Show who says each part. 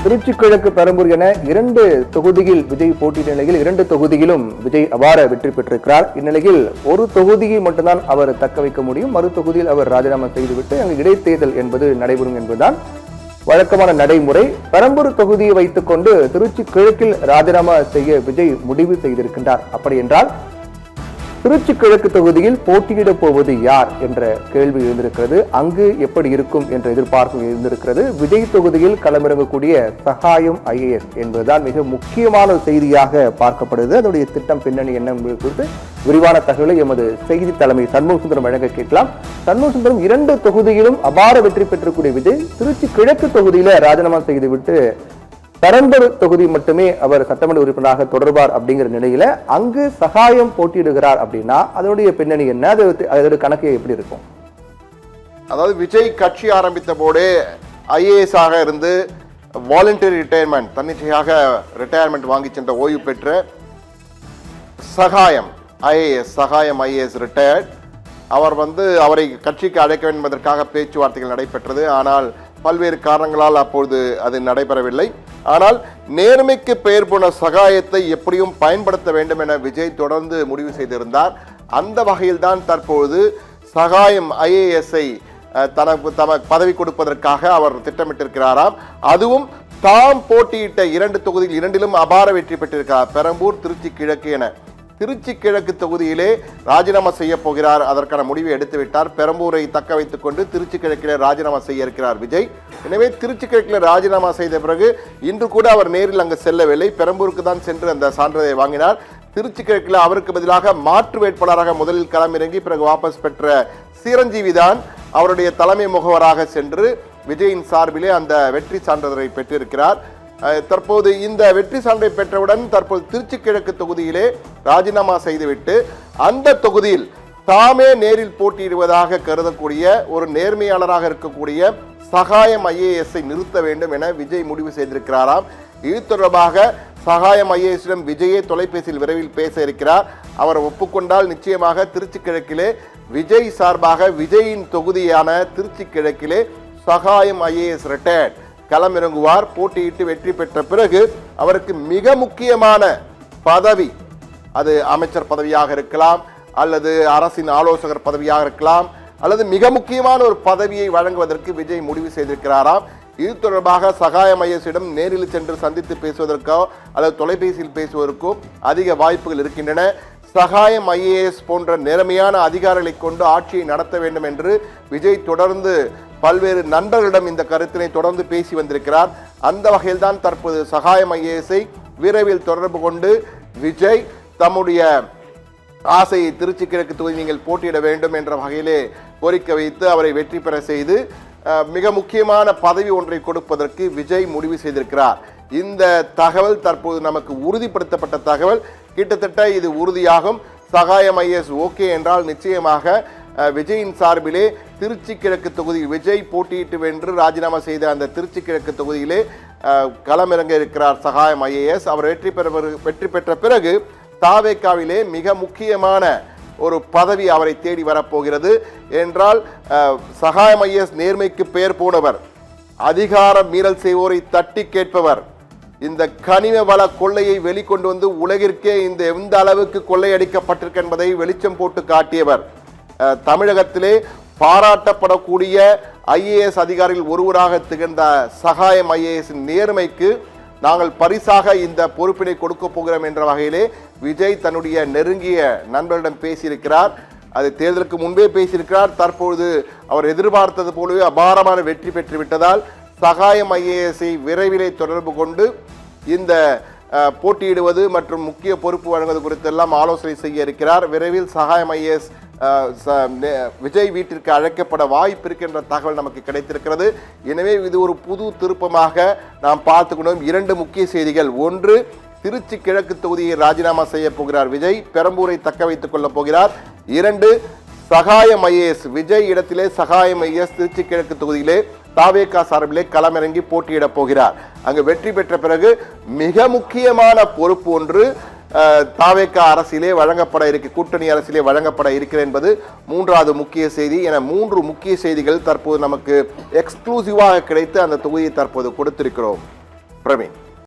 Speaker 1: திருச்சி கிழக்கு, பெரம்பூர் என 2 தொகுதியில் விஜய் போட்டியிட்ட நிலையில் 2 தொகுதியிலும் விஜய் அபார வெற்றி பெற்றிருக்கிறார். இந்நிலையில் ஒரு தொகுதியை மட்டும்தான் அவர் தக்க வைக்க முடியும். மறு தொகுதியில் அவர் ராஜினாமா செய்துவிட்டு அங்கு இடைத்தேர்தல் என்பது நடைபெறும் என்பதுதான் வழக்கமான நடைமுறை. பெரம்பூர் தொகுதியை வைத்துக் கொண்டு திருச்சி கிழக்கில் ராஜினாமா செய்ய விஜய் முடிவு செய்திருக்கின்றார். அப்படி என்றால் திருச்சி கிழக்கு தொகுதியில் போட்டியிடப் போவது யார் என்ற கேள்வி எழுந்திருக்கிறது. அங்கு எப்படி இருக்கும் என்ற எதிர்பார்ப்பு எழுந்திருக்கிறது. விஜய் தொகுதியில் களமிறங்கக்கூடிய சகாயம் IAS என்பதுதான் மிக முக்கியமான செய்தியாக பார்க்கப்படுது. அதனுடைய திட்டம், பின்னணி என்ன என்பது குறித்து விரிவான தகவலை எமது செய்தி தலைமை சண்முகசுந்தரம் வழங்க கேட்கலாம். சண்முகசுந்தரம், 2 தொகுதியிலும் அபார வெற்றி பெற்றக்கூடிய விஜய் திருச்சி கிழக்கு தொகுதியில ராஜினாமா செய்துவிட்டு பெரம்பூர் தொகுதி மட்டுமே அவர் சட்டமன்ற உறுப்பினராக தொடர்பார் அப்படிங்கிற நிலையில அங்கு சகாயம் போட்டியிடுகிறார் அப்படின்னா அதனுடைய பின்னணி என்ன, அதோட கணக்கு எப்படி இருக்கும்?
Speaker 2: அதாவது விஜய் கட்சி ஆரம்பித்த போதே IAS ஆக இருந்து வாலண்டரி ரிட்டையர்மெண்ட், தன்னிச்சையாக ரிட்டையர்மெண்ட் வாங்கி சென்ற ஓய்வு பெற்ற சகாயம் IAS ரிட்டையர்ட். அவர் அவரை கட்சிக்கு அழைக்க வேண்டும் என்பதற்காக பேச்சுவார்த்தைகள் நடைபெற்றது. ஆனால் பல்வேறு காரணங்களால் அப்பொழுது அது நடைபெறவில்லை. ஆனால் நேர்மைக்கு பெயர் போன சகாயத்தை எப்படியும் பயன்படுத்த வேண்டும் என விஜய் தொடர்ந்து முடிவு செய்திருந்தார். அந்த வகையில்தான் தற்பொழுது சகாயம் IAS-ஐ தனக்கு பதவி கொடுப்பதற்காக அவர் திட்டமிட்டிருக்கிறாராம். அதுவும் தாம் போட்டியிட்ட 2 தொகுதியில் 2லும் அபார வெற்றி பெற்றிருக்கிறார். பெரம்பூர், திருச்சி கிழக்கு என திருச்சி கிழக்கு தொகுதியிலே ராஜினாமா செய்ய போகிறார். அதற்கான முடிவை எடுத்துவிட்டார். பெரம்பூரை தக்க வைத்துக் கொண்டு திருச்சி கிழக்கிலே ராஜினாமா செய்ய இருக்கிறார் விஜய். எனவே திருச்சி கிழக்கில் ராஜினாமா செய்த பிறகு இன்று கூட அவர் நேரில் அங்கு செல்லவில்லை. பெரம்பூருக்கு தான் சென்று அந்த சான்றிதழை வாங்கினார். திருச்சி கிழக்கில் அவருக்கு பதிலாக மாற்று வேட்பாளராக முதலில் களமிறங்கி பிறகு வாபஸ் பெற்ற சிரஞ்சீவி தான் அவருடைய தலைமை முகவராக சென்று விஜயின் சார்பிலே அந்த வெற்றி சான்றிதழை பெற்றிருக்கிறார். தற்போது இந்த வெற்றி சான்றை பெற்றவுடன் தற்போது திருச்சி கிழக்கு தொகுதியிலே ராஜினாமா செய்துவிட்டு அந்த தொகுதியில் தாமே நேரில் போட்டியிடுவதாக கருதக்கூடிய ஒரு நேர்மையாளராக இருக்கக்கூடிய சகாயம் IAS-ஐ நிறுத்த வேண்டும் என விஜய் முடிவு செய்திருக்கிறாராம். இது தொடர்பாக சகாயம் IAS-இடம் விஜயே தொலைபேசியில் விரைவில் பேச இருக்கிறார். அவர் ஒப்புக்கொண்டால் நிச்சயமாக திருச்சி கிழக்கிலே விஜய் சார்பாக விஜயின் தொகுதியான திருச்சி கிழக்கிலே சகாயம் IAS ரிட்டையர்ட் களமிறங்குவார். போட்டியிட்டு வெற்றி பெற்ற பிறகு அவருக்கு மிக முக்கியமான பதவி, அது அமைச்சர் பதவியாக இருக்கலாம், அல்லது அரசின் ஆலோசகர் பதவியாக இருக்கலாம், அல்லது மிக முக்கியமான ஒரு பதவியை வழங்குவதற்கு விஜய் முடிவு செய்திருக்கிறாராம். இது தொடர்பாக சகாயம் IAS-இடம் நேரில் சென்று சந்தித்து பேசுவதற்கோ அல்லது தொலைபேசியில் பேசுவதற்கோ அதிக வாய்ப்புகள் இருக்கின்றன. சகாயம் IAS போன்ற நேர்மையான அதிகாரிகளை கொண்டு ஆட்சியை நடத்த வேண்டும் என்று விஜய் தொடர்ந்து பல்வேறு நண்பர்களிடம் இந்த கருத்தினை தொடர்ந்து பேசி வந்திருக்கிறார். அந்த வகையில் தான் தற்போது சகாயம் IAS-ஐ விரைவில் தொடர்பு கொண்டு விஜய் தம்முடைய ஆசையை திருச்சி கிழக்கு தொகுதி நீங்கள் போட்டியிட வேண்டும் என்ற வகையிலே கோரிக்கை வைத்து அவரை வெற்றி பெற செய்து மிக முக்கியமான பதவி ஒன்றை கொடுப்பதற்கு விஜய் முடிவு செய்திருக்கிறார். இந்த தகவல் தற்போது நமக்கு உறுதிப்படுத்தப்பட்ட தகவல். கிட்டத்தட்ட இது உறுதியாகும். சகாயம் IAS ஓகே என்றால் நிச்சயமாக விஜயின் சார்பிலே திருச்சி கிழக்கு தொகுதி விஜய் போட்டியிட்டு வென்று ராஜினாமா செய்த அந்த திருச்சி கிழக்கு தொகுதியிலே களமிறங்க இருக்கிறார் சகாயம் IAS. அவர் வெற்றி பெற்ற பிறகு தாவேக்காவிலே மிக முக்கியமான ஒரு பதவி அவரை தேடி வரப்போகிறது. என்றால் சகாயம் IAS நேர்மைக்கு பெயர் போனவர், அதிகார மீறல் செய்வோரை தட்டி கேட்பவர், இந்த கனிம வள கொள்ளையை வெளிக்கொண்டு வந்து உலகிற்கே எந்த அளவுக்கு கொள்ளையடிக்கப்பட்டிருக்கு என்பதை வெளிச்சம் போட்டு காட்டியவர், தமிழகத்திலே பாராட்டப்படக்கூடிய IAS அதிகாரிகள் ஒருவராக திகழ்ந்த சகாயம் IAS நேர்மைக்கு நாங்கள் பரிசாக இந்த பொறுப்பினை கொடுக்க போகிறோம் என்ற வகையிலே விஜய் தன்னுடைய நெருங்கிய நண்பரிடம் பேசியிருக்கிறார். அது தேர்தலுக்கு முன்பே பேசியிருக்கிறார். தற்பொழுது அவர் எதிர்பார்த்தது போலவே அபாரமான வெற்றி பெற்றுவிட்டதால் சகாயம் IAS-ஐ விரைவிலே தொடர்பு கொண்டு இந்த போட்டியிடுவது மற்றும் முக்கிய பொறுப்பு வழங்குவது குறித்தெல்லாம் ஆலோசனை செய்ய இருக்கிறார். விரைவில் சகாயம் IAS விஜய் வீட்டிற்கு அழைக்கப்பட வாய்ப்பு இருக்கின்ற தகவல் நமக்கு கிடைத்திருக்கிறது. எனவே இது ஒரு புது திருப்பமாக நாம் பார்த்துக்கணும். 2 முக்கிய செய்திகள். ஒன்று, திருச்சி கிழக்கு தொகுதியை ராஜினாமா செய்ய போகிறார் விஜய், பெரம்பூரை தக்க வைத்துக் கொள்ள போகிறார். 2, சகாயம் IAS விஜய் இடத்திலே சகாயம் IAS திருச்சி கிழக்கு தொகுதியிலே தாவேகா சார்பிலே களமிறங்கி போட்டியிட போகிறார். அங்கு வெற்றி பெற்ற பிறகு மிக முக்கியமான பொறுப்பு ஒன்று தாவேகா அரசிலே வழங்கப்பட இருக்கு, கூட்டணி அரசிலே வழங்கப்பட இருக்கிறது என்பது 3வது முக்கிய செய்தி. என 3 முக்கிய செய்திகள் தற்போது நமக்கு எக்ஸ்க்ளூசிவாக கிடைத்து அந்த தொகுதியை தற்போது கொடுத்திருக்கிறோம். பிரவீன்.